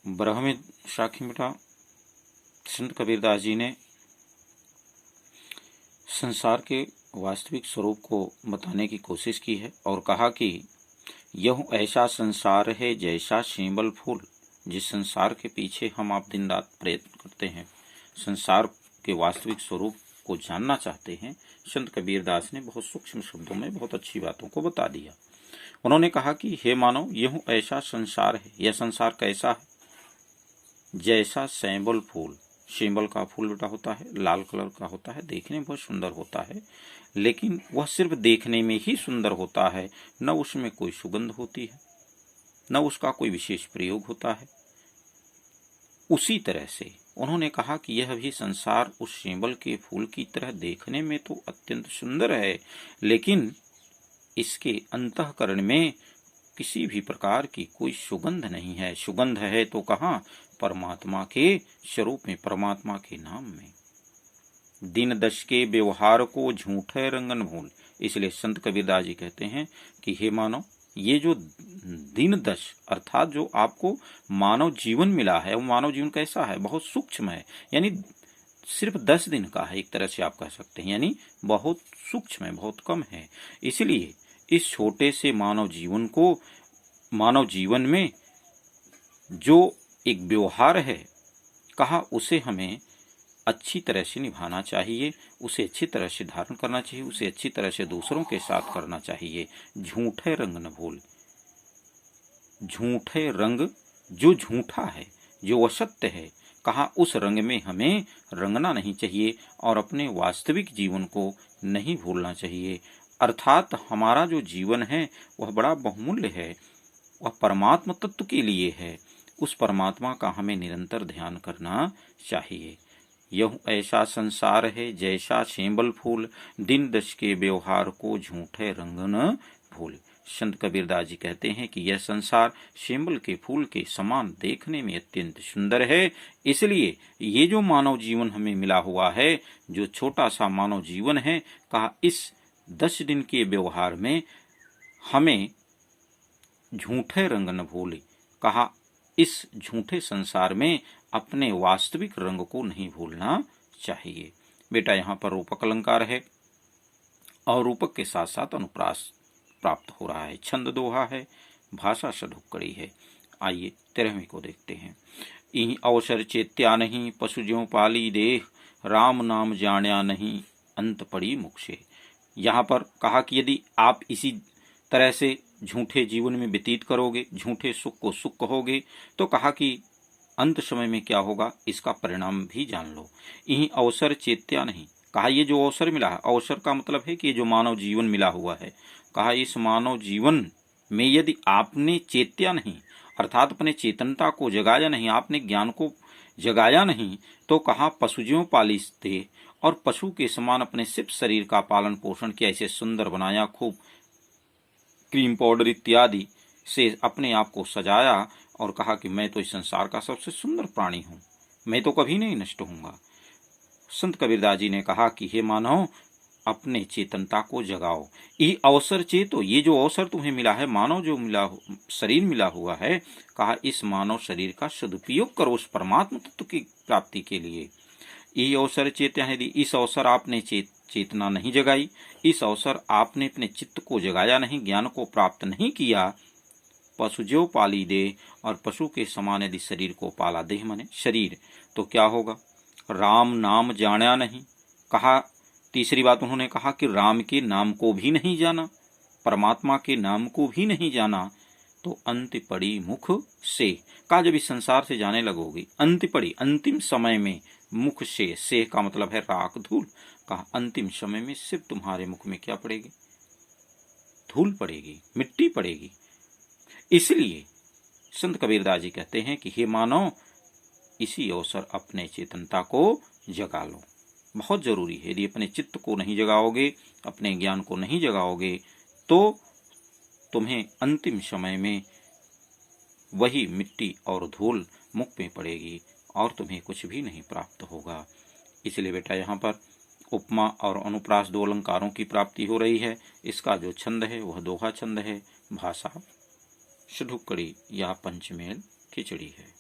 ब्रह्मविद शाखीमिठा संत कबीरदास जी ने संसार के वास्तविक स्वरूप को बताने की कोशिश की है और कहा कि यह ऐसा संसार है जैसा शींबल फूल। जिस संसार के पीछे हम आप दिन रात प्रयत्न करते हैं, संसार के वास्तविक स्वरूप को जानना चाहते हैं, संत कबीरदास ने बहुत सूक्ष्म शब्दों में बहुत अच्छी बातों को बता दिया। उन्होंने कहा कि हे मानव, यह ऐसा संसार है। यह संसार कैसा है? जैसा सैंबल फूल। शिम्बल का फूल बेटा होता है, लाल कलर का होता है, देखने में बहुत सुंदर होता है, लेकिन वह सिर्फ देखने में ही सुंदर होता है, न उसमें कोई सुगंध होती है, न उसका कोई विशेष प्रयोग होता है। उसी तरह से उन्होंने कहा कि यह भी संसार उस शिम्बल के फूल की तरह देखने में तो अत्यंत सुंदर है, लेकिन इसके अंतःकरण में किसी भी प्रकार की कोई सुगंध नहीं है। सुगंध है तो कहाँ? परमात्मा के स्वरूप में, परमात्मा के नाम में। दिन दश के व्यवहार को झूठे रंगन भूल। इसलिए संत कबीरदास जी कहते हैं कि हे मानव, ये जो दिन दश अर्थात जो आपको मानव जीवन मिला है, वो मानव जीवन कैसा है? बहुत सूक्ष्म है, यानी सिर्फ 10 दिन का है, एक तरह से आप कह सकते हैं, यानी बहुत सूक्ष्म है, बहुत कम है। इसलिए इस छोटे से मानव जीवन को, मानव जीवन में जो एक व्यवहार है, कहा उसे हमें अच्छी तरह से निभाना चाहिए, उसे अच्छी तरह से धारण करना चाहिए, उसे अच्छी तरह से दूसरों के साथ करना चाहिए। झूठे रंग न भूल। झूठे रंग, जो झूठा है, जो असत्य है, कहा उस रंग में हमें रंगना नहीं चाहिए और अपने वास्तविक जीवन को नहीं भूलना चाहिए। अर्थात हमारा जो जीवन है वह बड़ा बहुमूल्य है, वह परमात्मा तत्व के लिए है। उस परमात्मा का हमें निरंतर ध्यान करना चाहिए। यह ऐसा संसार है जैसा सेंबल फूल, दिन दश के व्यवहार को झूठे रंग न भूल। संत कबीरदास जी कहते हैं कि यह संसार सेंबल के फूल के समान देखने में अत्यंत सुंदर है। इसलिए ये जो मानव जीवन हमें मिला हुआ है, जो छोटा सा मानव जीवन है, कहा इस 10 दिन के व्यवहार में हमें झूठे रंग न भूले। कहा इस झूठे संसार में अपने वास्तविक रंग को नहीं भूलना चाहिए। बेटा यहाँ पर रूपक अलंकार है और रूपक के साथ साथ अनुप्रास प्राप्त हो रहा है। छंद दोहा है, भाषा सधुक्कड़ी है। आइए 13वें को देखते हैं। इहि अवसर चेत्या नहीं, पशु ज्यों पाली देह, राम नाम जाण्या नहीं, अंत पड़ी मुख से। यहाँ पर कहा कि यदि आप इसी तरह से झूठे जीवन में व्यतीत करोगे, झूठे सुख को सुख कहोगे, तो कहा कि अंत समय में क्या होगा, इसका परिणाम भी जान लो। यही अवसर चेत्या नहीं। कहा ये जो अवसर मिला है, अवसर का मतलब है कि ये जो मानव जीवन मिला हुआ है, कहा इस मानव जीवन में यदि आपने चेत्या नहीं, अर्थात अपने चेतनता को जगाया नहीं, आपने ज्ञान को जगाया नहीं, तो कहा पशुज्यों पालिस्ते, और पशु के समान अपने सिर्फ शरीर का पालन पोषण किया, इसे सुंदर बनाया, खूब क्रीम पाउडर इत्यादि से अपने आप को सजाया और कहा कि मैं तो इस संसार का सबसे सुंदर प्राणी हूँ, मैं तो कभी नहीं नष्ट होऊंगा। संत कबीरदास जी ने कहा कि हे मानव, अपने चेतनता को जगाओ। ये अवसर चेतो, ये जो अवसर तुम्हें मिला है, मानव जो मिला, शरीर मिला हुआ है, कहा इस मानव शरीर का सदुपयोग करो उस परमात्मा तत्व की प्राप्ति के लिए। ये अवसर चेत्या है, यदि इस अवसर आपने चेतना नहीं जगाई, इस अवसर आपने अपने चित्त को जगाया नहीं, ज्ञान को प्राप्त नहीं किया, पशु जो पाली दे, और पशु के समान यदि शरीर को पाला, देह माने शरीर, तो क्या होगा? राम नाम जाना नहीं। कहा तीसरी बात उन्होंने कहा कि राम के नाम को भी नहीं जाना, परमात्मा के नाम को भी नहीं जाना, तो अंत पड़ी मुख से। कहा जब इस संसार से जाने लगोगे, अंत पड़ी अंतिम समय में, मुख से का मतलब है राख धूल। कहा अंतिम समय में सिर्फ तुम्हारे मुख में क्या पड़ेगी? धूल पड़ेगी, मिट्टी पड़ेगी। इसलिए संत कबीरदास जी कहते हैं कि हे मानव, इसी अवसर अपने चेतनता को जगा लो। बहुत जरूरी है। यदि अपने चित्त को नहीं जगाओगे, अपने ज्ञान को नहीं जगाओगे, तो तुम्हें अंतिम समय में वही मिट्टी और धूल मुख में पड़ेगी और तुम्हें कुछ भी नहीं प्राप्त होगा। इसलिए बेटा यहाँ पर उपमा और अनुप्रास 2 अलंकारों की प्राप्ति हो रही है। इसका जो छंद है वह दोहा छंद है, भाषा सधुक्कड़ी या पंचमेल खिचड़ी है।